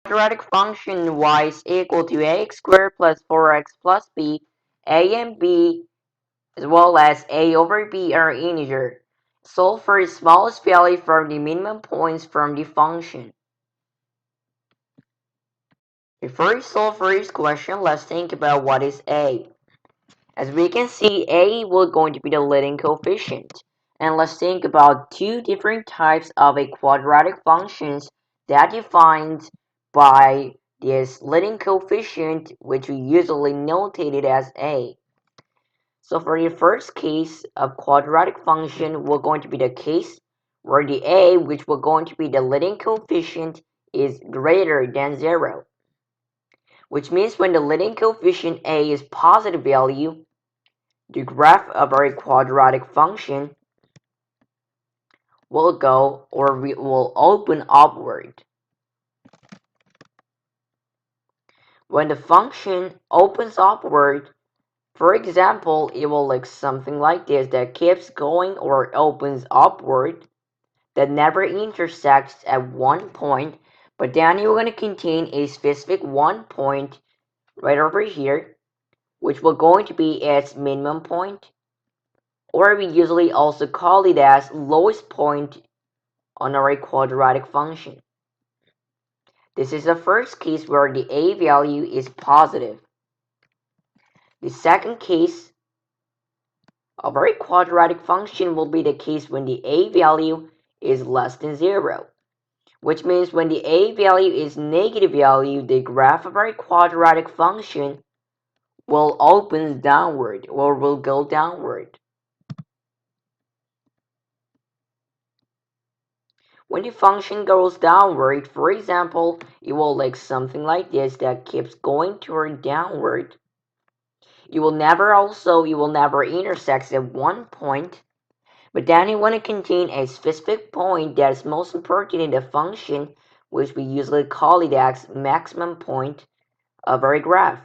Quadratic function y is equal to ax squared plus 4x plus b. A and b as well as a over b are integer. Solve for the smallest value from the minimum points from the function. Before we solve for this question, let's think about what is a. As we can see, a will going to be the leading coefficient. And let's think about two different types of a quadratic functions that defined by this leading coefficient, which we usually notated as a. So for the first case of quadratic function, we're going to be the case where the a, which we're going to be the leading coefficient, is greater than 0. Which means when the leading coefficient a is positive value, the graph of our quadratic function will go or will open upward. When the function opens upward, for example, it will look something like this that keeps going or opens upward, that never intersects at one point, but then you're going to contain a specific one point right over here, which will going to be its minimum point, or we usually also call it as lowest point on our quadratic function. This is the first case where the a value is positive. The second case of our quadratic function will be the case when the a value is less than 0. Which means when the a value is negative value, the graph of our quadratic function will open downward or will go downward. When the function goes downward, for example, it will look something like this that keeps going toward downward. It will never intersect at one point, but then you want to contain a specific point that is most important in the function, which we usually call it as maximum point of our graph.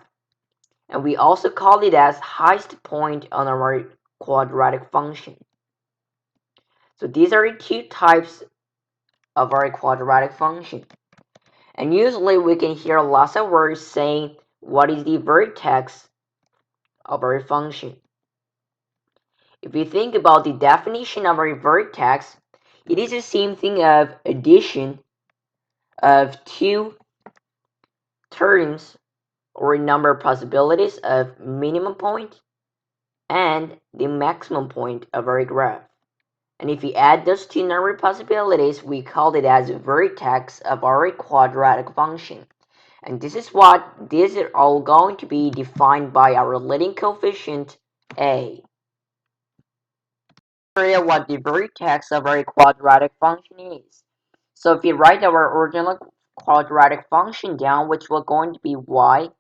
And we also call it as highest point on our quadratic function. So these are the two types of our quadratic function. And usually we can hear lots of words saying what is the vertex of our function. If you think about the definition of our vertex, it is the same thing of addition of two terms or number of possibilities of minimum point and the maximum point of our graph. And if you add those two number possibilities, we call it as a vertex of our quadratic function. And this is what these are all going to be defined by our leading coefficient a. What the vertex of our quadratic function is. So if you write our original quadratic function down, which will going to be y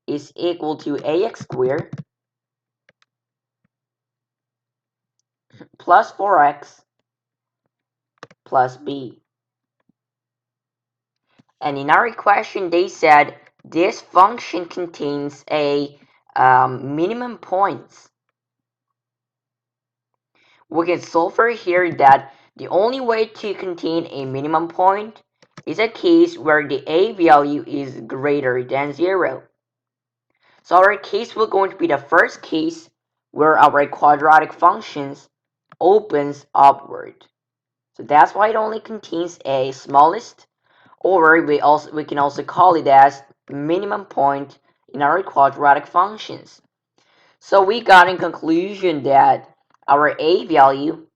is equal to ax squared plus 4x plus b. And in our question, they said this function contains a minimum points. We can solve for here that the only way to contain a minimum point is a case where the a value is greater than 0. So our case will going to be the first case where our quadratic functions opens upward. So that's why it only contains a smallest, or we can also call it as minimum point in our quadratic functions. So we got in conclusion that our a value,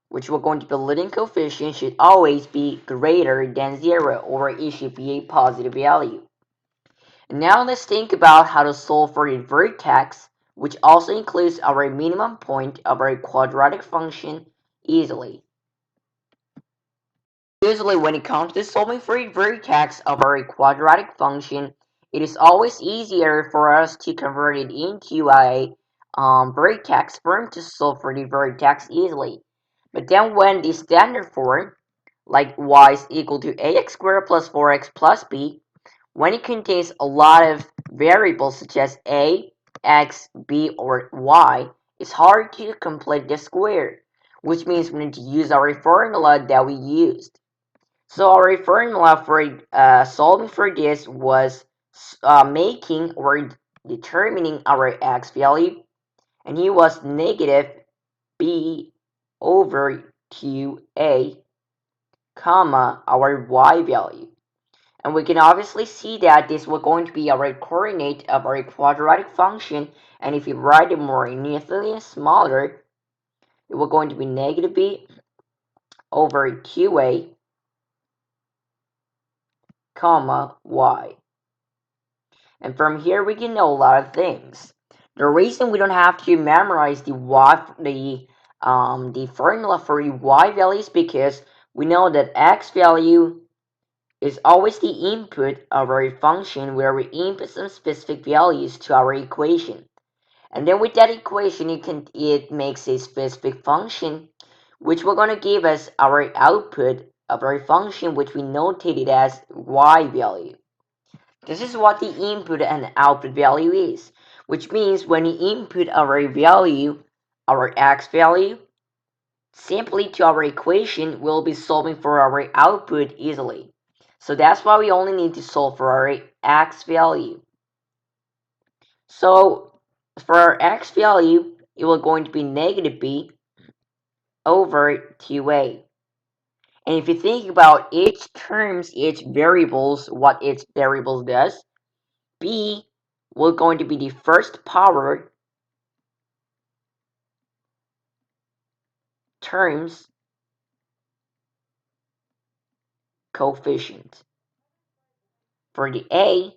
which we're going to be leading coefficient, should always be greater than 0, or it should be a positive value. And now let's think about how to solve for a vertex, which also includes our minimum point of our quadratic function easily. Usually when it comes to solving for a vertex of our quadratic function, it is always easier for us to convert it into a vertex form to solve for the vertex easily. But then when the standard form, like y is equal to ax squared plus 4x plus b, when it contains a lot of variables such as a, x, b, or y, it's hard to complete the square, which means we need to use our formula that we used. So our formula for solving for this was making or determining our x value, and it was negative b over 2a, comma, our y value. And we can obviously see that this was going to be our coordinate of our quadratic function, and if you write it more neatly and smaller, it was going to be negative b over 2a, comma, y. And from here we can know a lot of things. The reason we don't have to memorize the formula for y value is because we know that x value is always the input of our function where we input some specific values to our equation. And then with that equation it makes a specific function which we're going to give us our output of our function, which we notated as y value. This is what the input and output value is, which means when you input our value, our x value, simply to our equation, we'll be solving for our output easily. So that's why we only need to solve for our x value. So for our x value, it will going to be negative b over 2a. And if you think about each terms, each variables, what each variable does, b will going to be the first power terms coefficient. For the a,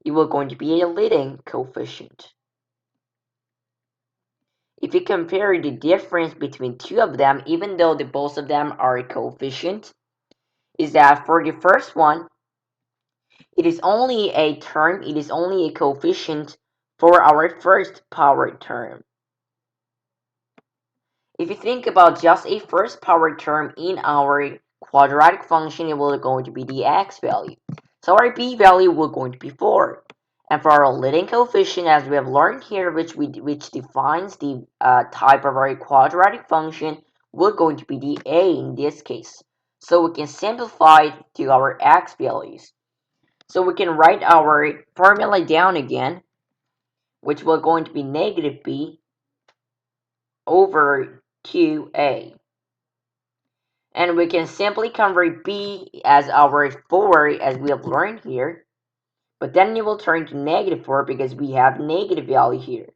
it will going to be a leading coefficient. If you compare the difference between two of them, even though both of them are a coefficient, is that for the first one, it is only a term, it is only a coefficient for our first power term. If you think about just a first power term in our quadratic function, it will going to be the x value. So our b value will going to be 4. And for our leading coefficient, as we have learned here, which defines the type of our quadratic function, will going to be the a in this case. So we can simplify it to our x values. So we can write our formula down again, which will going to be negative b over 2a. And we can simply convert b as our 4 as we have learned here. But then it will turn to negative 4 because we have negative value here.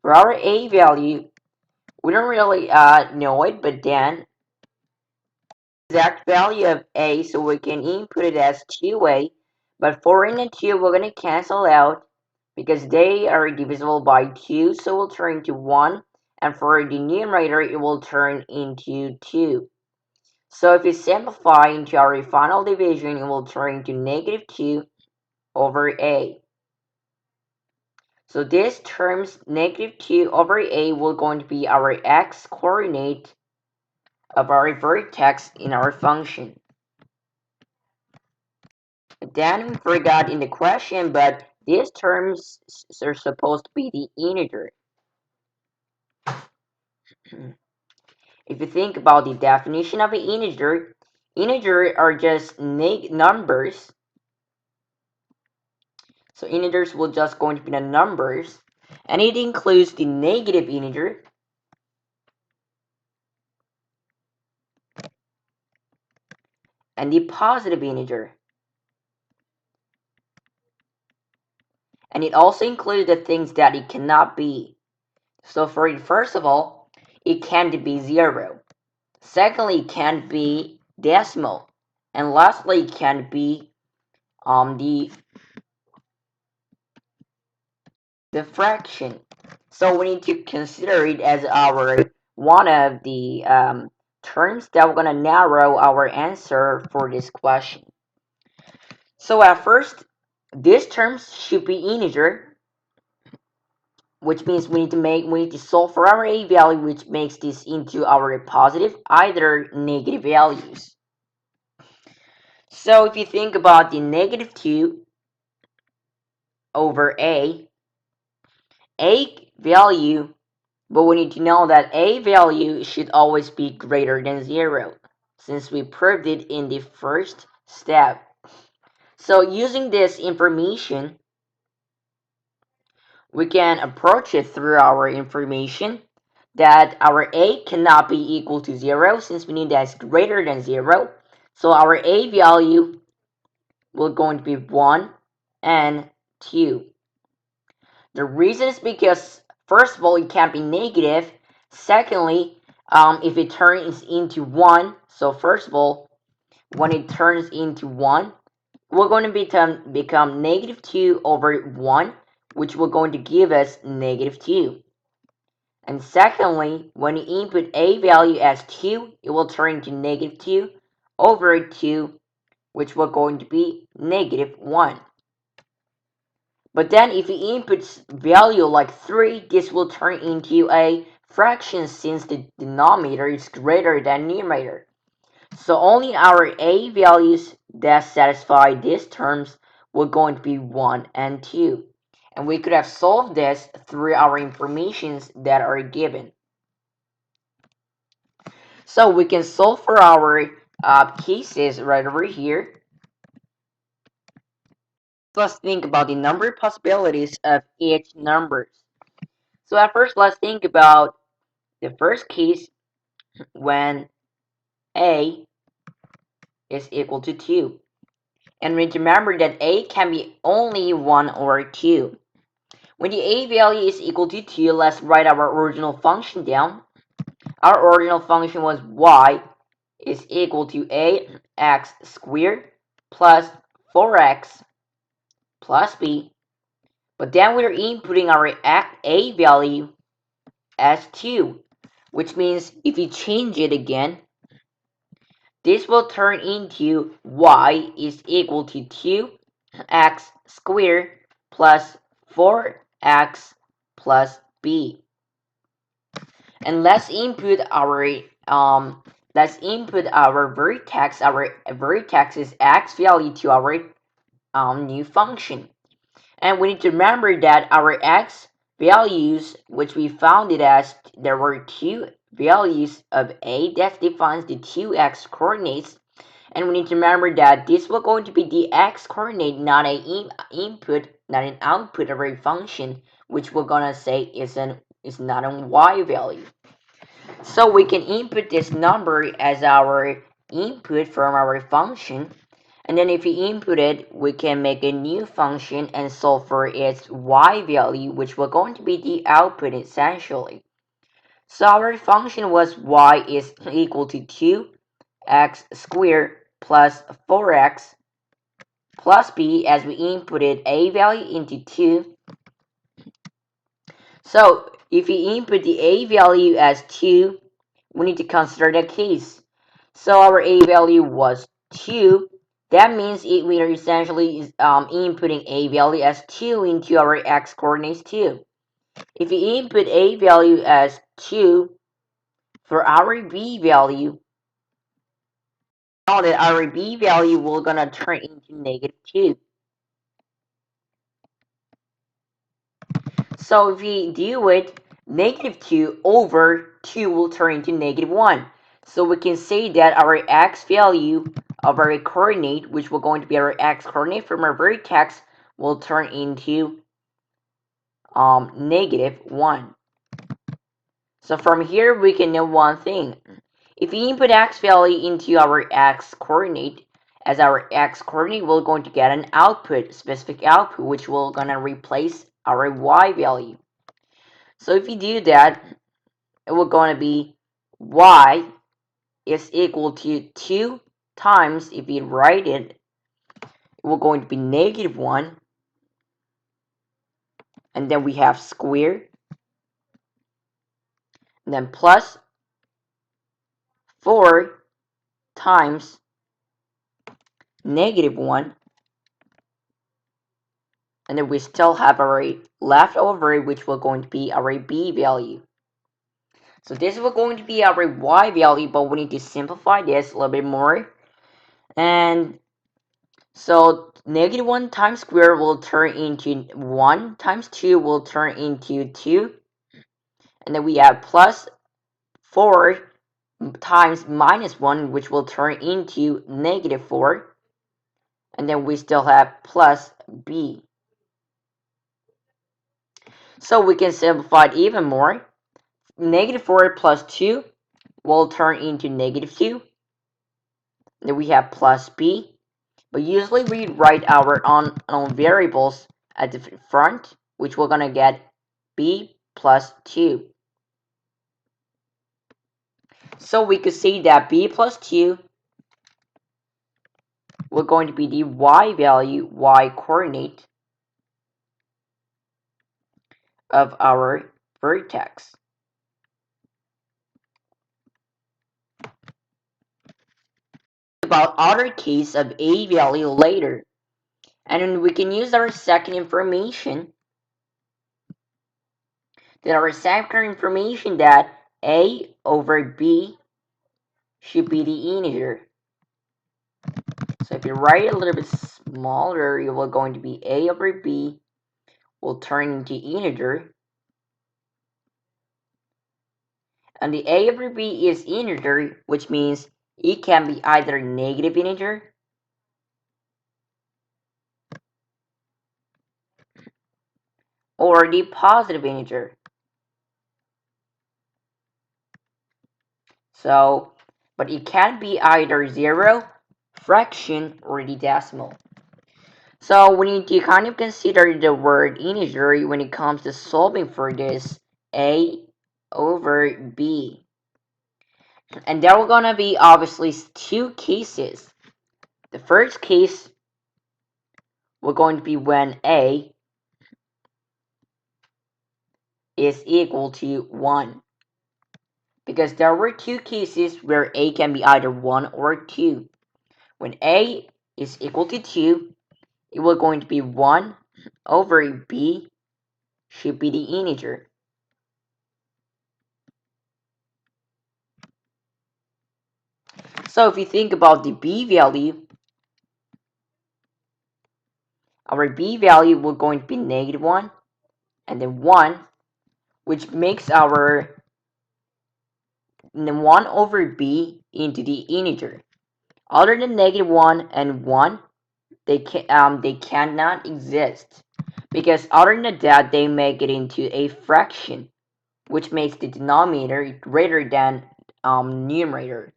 For our a value, we don't really know it, but then exact value of a, so we can input it as 2a. But 4 and 2 we're going to cancel out because they are divisible by 2, so we'll turn to 1. And for the numerator, it will turn into 2. So if you simplify into our final division, it will turn into negative 2 over a. So this term's negative 2 over a will going to be our x coordinate of our vertex in our function. Then we forgot in the question, but these terms are supposed to be the integer. If you think about the definition of an integer, integers are just numbers. So integers will just going to be the numbers, and it includes the negative integer and the positive integer. And it also includes the things that it cannot be. So for it, first of all, it can't be 0. Secondly, it can't be decimal. And lastly, it can't be the fraction. So we need to consider it as our one of the terms that we're going to narrow our answer for this question. So at first, these terms should be integer, which means we need to solve for our a value, which makes this into our positive, either negative values. So if you think about the negative 2 over a value, but we need to know that a value should always be greater than 0. since we proved it in the first step. So using this information, we can approach it through our information that our a cannot be equal to 0 since we need that is greater than 0. So our a value will going to be 1 and 2. The reason is because, first of all, it can't be negative. Secondly, if it turns into 1, so first of all, when it turns into 1, we're going to become negative 2 over 1, which will going to give us negative 2. And secondly, when you input a value as 2, it will turn into negative 2 over 2, which will going to be negative 1. But then if you input value like 3, this will turn into a fraction since the denominator is greater than numerator. So only our a values that satisfy these terms will going to be 1 and 2. And we could have solved this through our informations that are given. So we can solve for our cases right over here. Let's think about the number possibilities of each number. So at first, let's think about the first case when a is equal to 2. And remember that a can be only 1 or 2. When the a value is equal to 2, let's write our original function down. Our original function was y is equal to ax squared plus 4x plus b. But then we're inputting our a value as 2, which means if you change it again, this will turn into y is equal to 2x squared plus 4x plus b. And let's input our vertex. Our vertex is x value to our new function. And we need to remember that our x values, which we found it as, there were two values of a that defines the two x coordinates. And we need to remember that this will going to be the x coordinate, not an input, not an output of a function, which we're gonna say is not a y value. So we can input this number as our input from our function. And then if we input it, we can make a new function and solve for its y value, which will going to be the output essentially. So our function was y is equal to 2x squared plus 4x plus b as we inputted a value into 2. So if we input the a value as 2, we need to consider the case. So our a value was 2. That means we are essentially inputting a value as 2 into our x coordinates too. If we input a value as 2 for our b value, now that our b value will gonna turn into negative 2. So if we do it, negative 2 over 2 will turn into negative 1. So we can say that our x value of our coordinate, which will going to be our x coordinate from our vertex, will turn into negative 1. So from here we can know one thing. If we input x value into our x coordinate, as our x coordinate, we're going to get an output, specific output, which will gonna replace our y value. So if you do that, it will going to be y is equal to 2 times, if you write it, it will going to be negative 1. And then we have square. And then plus 4 times negative 1. And then we still have our leftover, which will going to be our b value. So this is going to be our y value, but we need to simplify this a little bit more. And so negative 1 times square will turn into 1 times 2 will turn into 2. And then we have plus 4 times minus 1, which will turn into negative 4. And then we still have plus b. So we can simplify it even more. Negative 4 plus 2 will turn into negative 2. Then we have plus b. But usually we write our unknown variables at the front, which we're going to get b plus 2. So we could see that b plus 2 we're going to be the y value, y coordinate of our vertex. About other case of a value later. And then we can use our second information that a over b should be the integer. So if you write it a little bit smaller, it will going to be a over b will turn into integer. And the a over b is integer, which means it can be either negative integer or the positive integer. So, but it can be either 0, fraction, or the decimal. So we need to kind of consider the word integer when it comes to solving for this a over b. And there are gonna be obviously two cases. The first case we're going to be when a is equal to 1. Because there were two cases where a can be either 1 or 2. When a is equal to 2, it will going to be 1 over b should be the integer. So if you think about the b value, our b value will going to be negative 1 and then 1, which makes our 1 over b into the integer. Other than negative 1 and 1, they cannot exist, because other than that they make it into a fraction, which makes the denominator greater than numerator.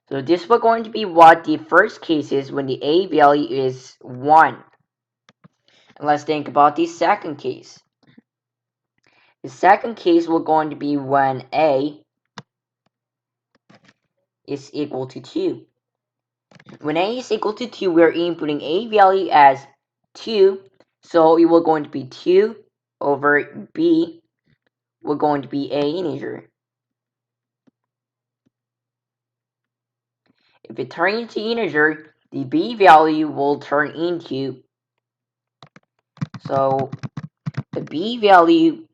So this was going to be what the first case is when the a value is 1. And let's think about the second case. The second case will going to be when a is equal to 2. When a is equal to 2, we're inputting a value as 2, so it will going to be 2 over b will going to be a integer. If it turns into integer, the b value will turn into, so the b value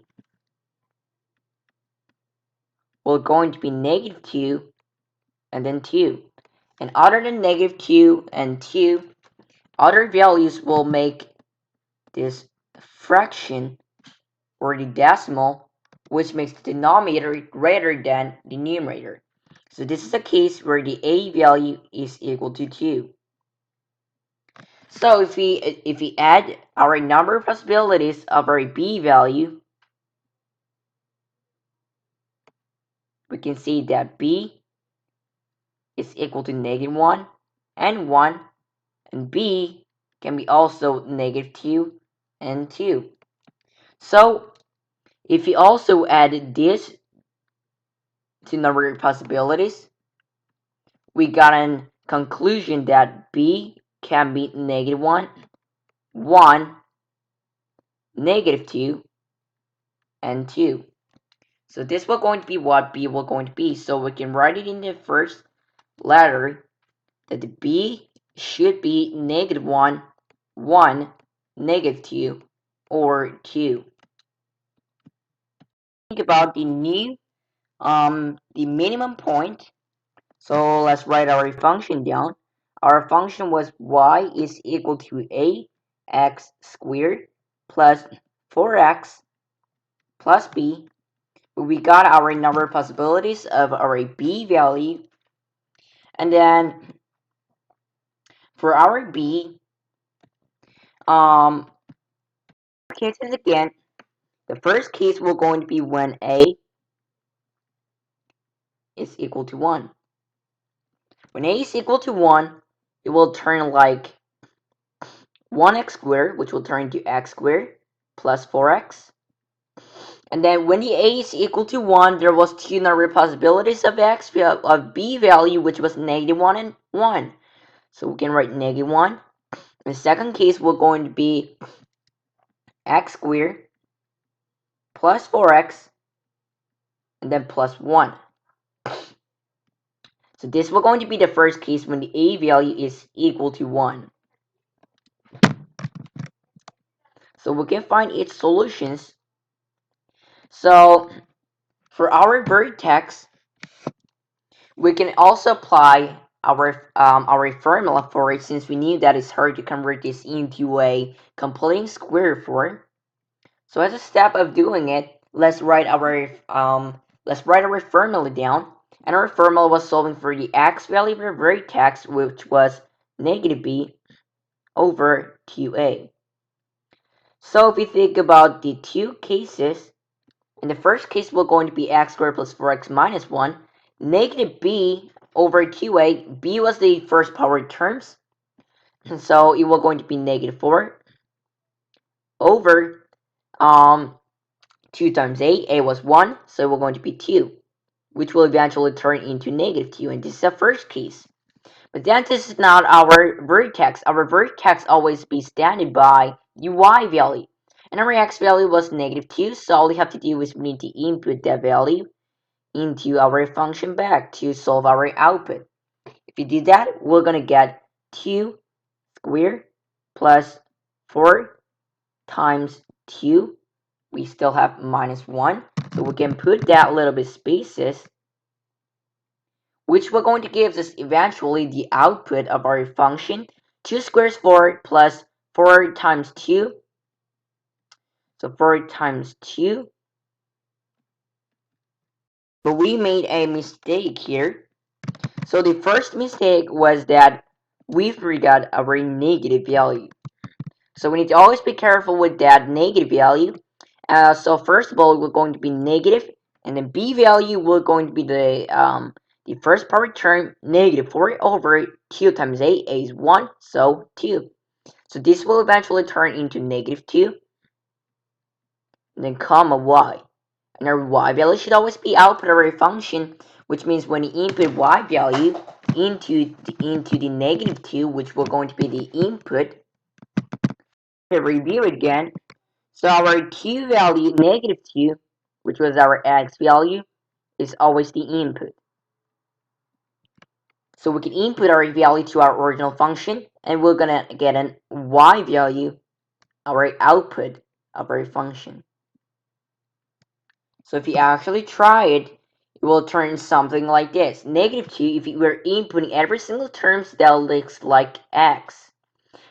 will going to be negative 2 and then 2. And other than negative 2 and 2, other values will make this fraction or the decimal, which makes the denominator greater than the numerator. So this is a case where the a value is equal to 2. So if we add our number of possibilities of our b value, we can see that b is equal to negative 1 and 1, and b can be also negative 2 and 2. So if we also add this to number of possibilities, we got a conclusion that b can be negative 1, 1, negative 2, and 2. So this will going to be what b will going to be. So we can write it in the first letter that the b should be negative 1, 1, negative 2, or 2. Think about the minimum point. So let's write our function down. Our function was y is equal to ax squared plus 4x plus b, we got our number of possibilities of our b value, and then for our b, cases again. The first case will going to be when a is equal to 1. When a is equal to 1, it will turn like 1x squared, which will turn into x squared plus 4x. And then when the a is equal to 1, there was two number possibilities of b value, which was -1 and 1. So we can write -1. In the second case, we're going to be x squared plus 4x and then plus 1. So this will going to be the first case when the a value is equal to 1. So we can find its solutions. So for our vertex, we can also apply our formula for it, since we knew that it's hard to convert this into a completing square form. So as a step of doing it, let's write our formula down. And our formula was solving for the x value of our vertex, which was -b over 2a. So if you think about the two cases, in the first case, we're going to be x squared plus 4x minus 1. -b over 2a. b was the first power terms. And so it will going to be -4 over 2 times a was 1. So it will going to be 2, which will eventually turn into -2. And this is the first case. But then this is not our vertex. Our vertex always be standing by the y value. And our x value was -2, so all we have to do is we need to input that value into our function back to solve our output. If you do that, we're going to get 2 squared plus 4 times 2. We still have -1, so we can put that little bit spaces, which we're going to give us eventually the output of our function. 2 squared is 4 plus 4 times 2. So 4 times 2. But we made a mistake here. So the first mistake was that we forgot our negative value. So we need to always be careful with that negative value. So first of all, we're going to be negative, and the b value will going to be the first power term, -4 over 2 times a. A is 1, so 2. So this will eventually turn into -2, and then comma y. And our y value should always be output of our function, which means when you input y value into the -2, which will going to be the input. To review again, so our q value, -2, which was our x value, is always the input. So we can input our value to our original function, and we're gonna get an y value, our output of our function. So if you actually try it, it will turn something like this. -2, if you were inputting every single term, that looks like x.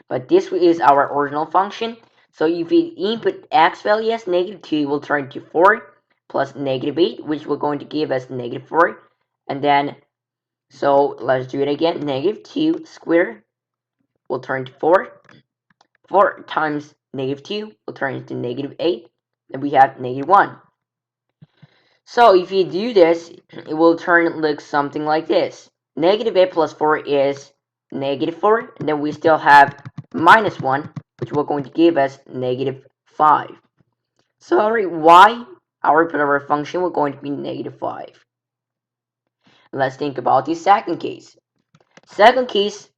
But this is our original function. So if you input x value as -2, it will turn to 4 plus -8, which will going to give us -4. And then, so let's do it again. -2 squared will turn to 4. 4 times -2 will turn into -8. And we have -1. So if you do this, it will look something like this. -8 plus 4 is -4, and then we still have -1, which will going to give us -5. So our y, our output of our function, will going to be -5. Let's think about the second case. Second case,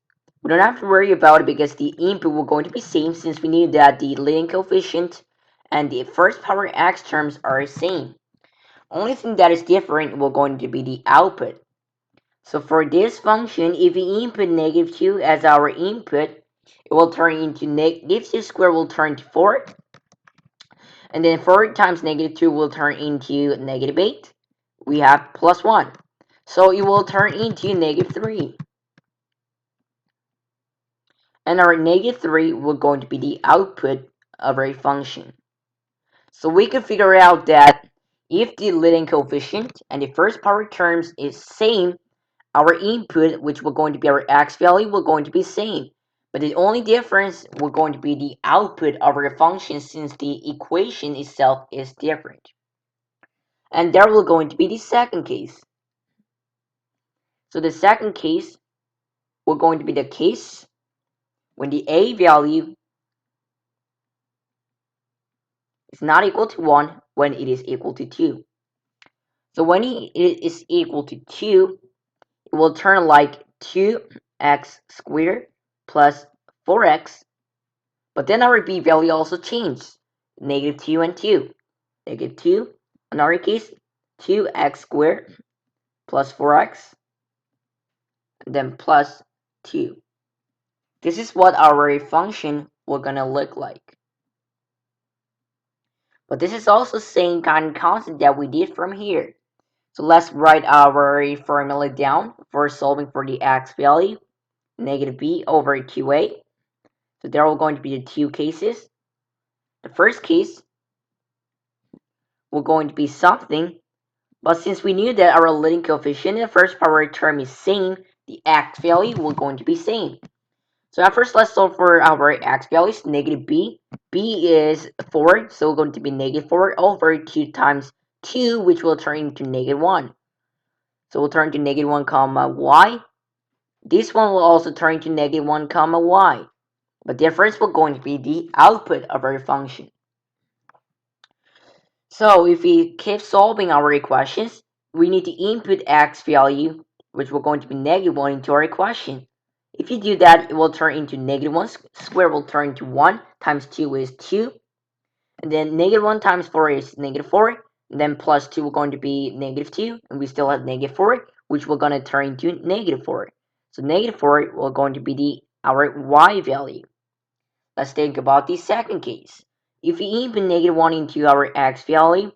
we don't have to worry about it because the input will going to be same, since we knew that the leading coefficient and the first power x terms are the same. Only thing that is different will going to be the output. So for this function, if we input -2 as our input, it will turn into -2 squared will turn to 4. And then 4 times -2 will turn into -8. We have +1. So it will turn into -3. And our -3 will going to be the output of our function. So we can figure out that If the leading coefficient and the first power terms is same, our input, which will going to be our x value, will going to be same. But the only difference will going to be the output of our function, since the equation itself is different. And there will going to be the second case. So the second case will going to be the case when the a value is not equal to 1 when it is equal to 2. So when it is equal to 2, it will turn like 2x squared plus 4x. But then our b value also changed. Negative 2 and 2. Negative 2, in our case, 2x squared plus 4x, and then plus 2. This is what our function will gonna look like. But this is also the same kind of concept that we did from here. So let's write our formula down for solving for the x value. Negative b over 2a. So there are going to be the two cases. The first case will going to be something, but since we knew that our leading coefficient in the first power term is same, the x value will going to be same. So at first, let's solve for our x values. Negative b. B is 4, so we're going to be negative 4 over 2 times 2, which will turn into negative 1. So we'll turn to negative 1 comma y. This one will also turn into negative 1 comma y. But the difference will going to be the output of our function. So if we keep solving our equations, we need to input x value, which will going to be negative 1, into our equation. If you do that, it will turn into negative 1 squared will turn into 1 times 2 is 2. And then negative 1 times 4 is negative 4. And then plus 2 will going to be negative 2. And we still have negative 4, which will going to turn into negative 4. So negative 4 will going to be our y value. Let's think about the second case. If we input negative 1 into our x value, it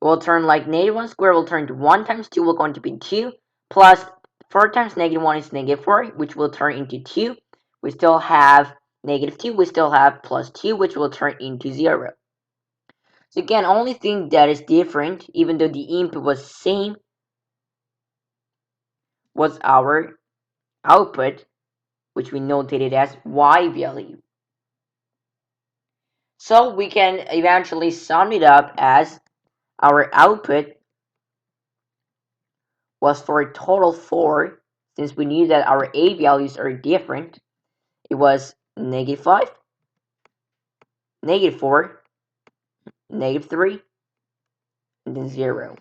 will turn like negative 1 squared will turn to 1 times 2 will going to be 2, plus 4 times negative 1 is negative 4, which will turn into 2. We still have negative 2, we still have plus 2, which will turn into 0. So again, only thing that is different, even though the input was same, was our output, which we notated as y value. So we can eventually sum it up as our output was for a total 4, since we knew that our a values are different. It was negative 5, negative 4, negative 3, and then 0.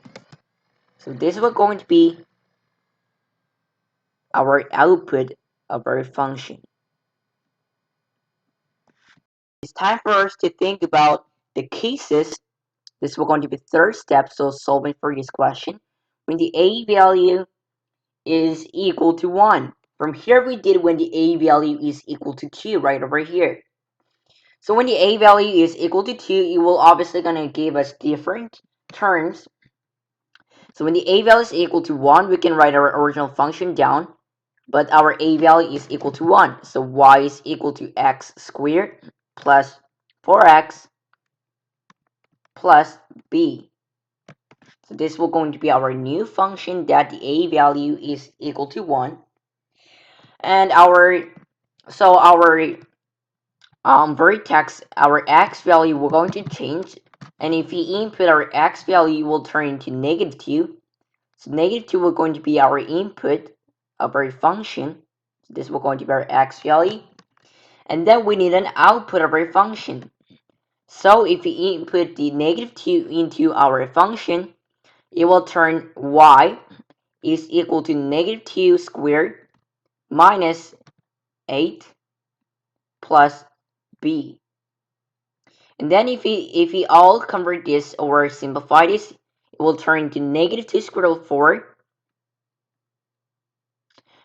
So this was going to be our output of our function. It's time for us to think about the cases. This will going to be the third step, so solving for this question. When the a value is equal to 1. From here we did when the a value is equal to 2, right over here. So when the a value is equal to 2, it will obviously going to give us different terms. So when the a value is equal to 1, we can write our original function down, but our a value is equal to 1. So y is equal to x squared plus 4x plus b. So this will going to be our new function that the a value is equal to 1. And our vertex, our x value, we're going to change. And if we input our x value, it will turn into negative 2. So negative 2 will going to be our input of our function. So this will going to be our x value. And then we need an output of our function. So if we input the negative 2 into our function, it will turn y is equal to negative 2 squared minus 8 plus b. And then if we all convert this or simplify this, it will turn into negative 2 squared root of 4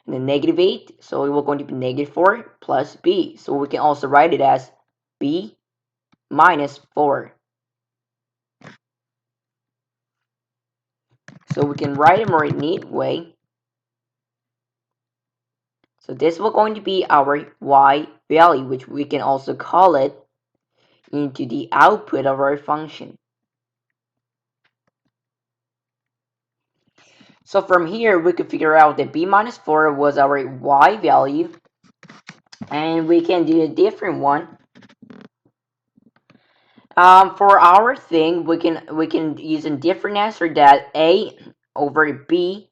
and then negative 8. So it will going to be negative 4 plus b. So we can also write it as b minus 4. So we can write it more neat way. So this will going to be our y value, which we can also call it into the output of our function. So from here, we could figure out that b minus 4 was our y value, and we can do a different one. For our thing, we can use a different answer that a over b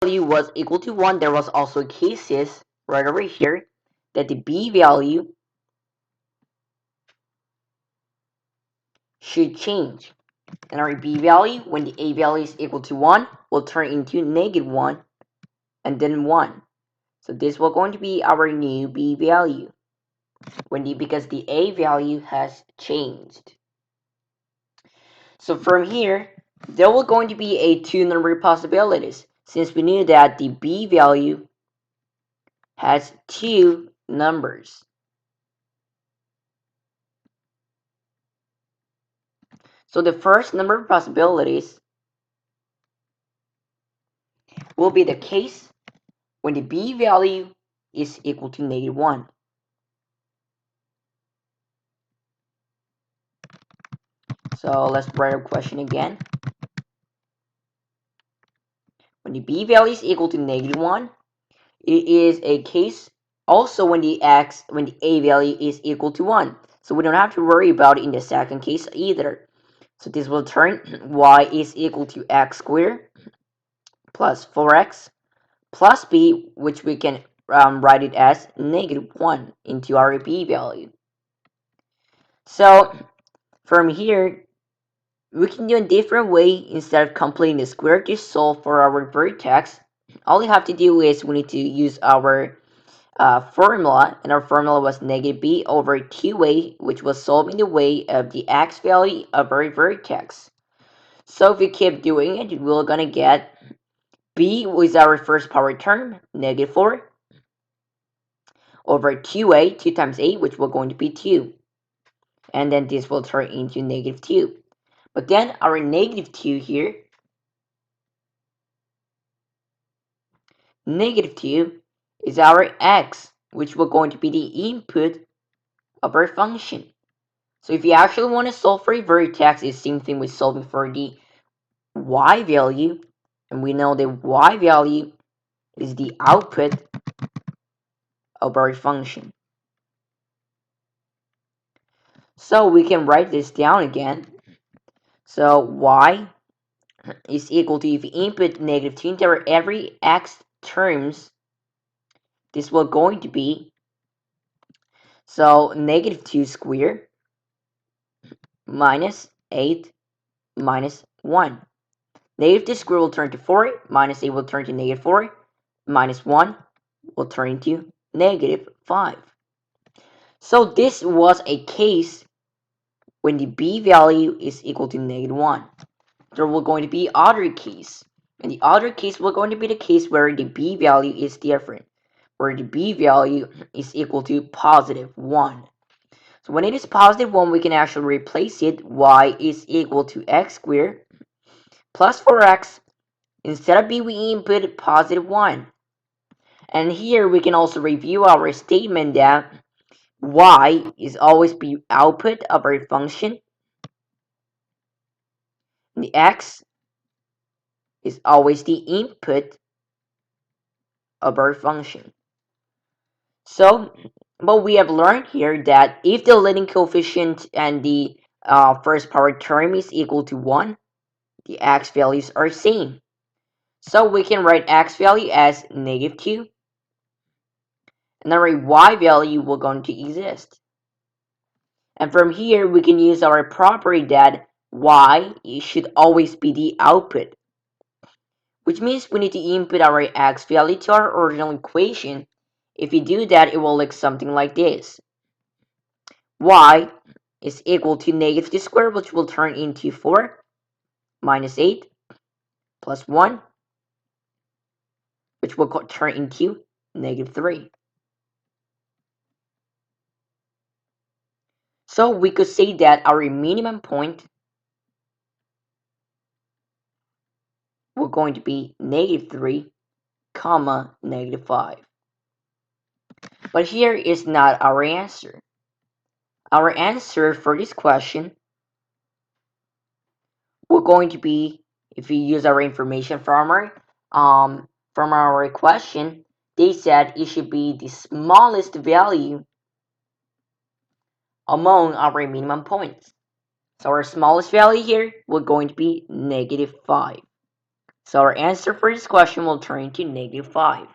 value was equal to 1. There was also cases right over here that the b value should change. And our b value, when the a value is equal to 1, will turn into -1 and then 1. So this will going to be our new b value because the a value has changed. So from here, there will going to be a two number possibilities, since we knew that the b value has two numbers. So the first number of possibilities will be the case when the b value is equal to -1. So let's write our question again. When the b value is equal to -1, it is a case also when the a value is equal to 1. So we don't have to worry about it in the second case either. So this will turn y is equal to x squared plus 4x plus b, which we can write it as -1 into our b value. So from here, we can do a different way. Instead of completing the square to solve for our vertex, all we have to do is we need to use our formula, and our formula was -b over 2a, which was solving the way of the x value of our vertex. So if we keep doing it, we're gonna get b was our first power term, -4, over 2a, 2 times a, which will going to be 2. And then this will turn into -2. But then our -2 here, -2 is our x, which will going to be the input of our function. So if you actually want to solve for a vertex, it's the same thing with solving for the y value. And we know the y value is the output of our function. So we can write this down again. So y is equal to, if you input -2 into every x terms, this will going to be, so -2 squared minus 8 minus 1. -2 squared will turn to 4, minus 8 will turn to -4, minus 1 will turn into -5. So this was a case when the b value is equal to -1. There will going to be other case, and the other case will going to be the case where the b value is different, where the b value is equal to +1. So when it is +1, we can actually replace it. Y is equal to x squared plus 4x. Instead of b, we input +1. And here we can also review our statement that y is always the output of our function. And the x is always the input of our function. So, but we have learned here that if the leading coefficient and the first power term is equal to 1, the x values are same. So we can write x value as -2, and our y value will going to exist. And from here, we can use our property that y should always be the output, which means we need to input our x value to our original equation. If you do that, it will look something like this. Y is equal to -2 squared, which will turn into 4, minus 8, plus 1, which will turn into -3. So we could say that our minimum point will going to be -3, comma, -5. But here is not our answer. Our answer for this question will going to be If you use our information from our question, they said it should be the smallest value among our minimum points. So our smallest value here will going to be -5. So our answer for this question will turn into -5.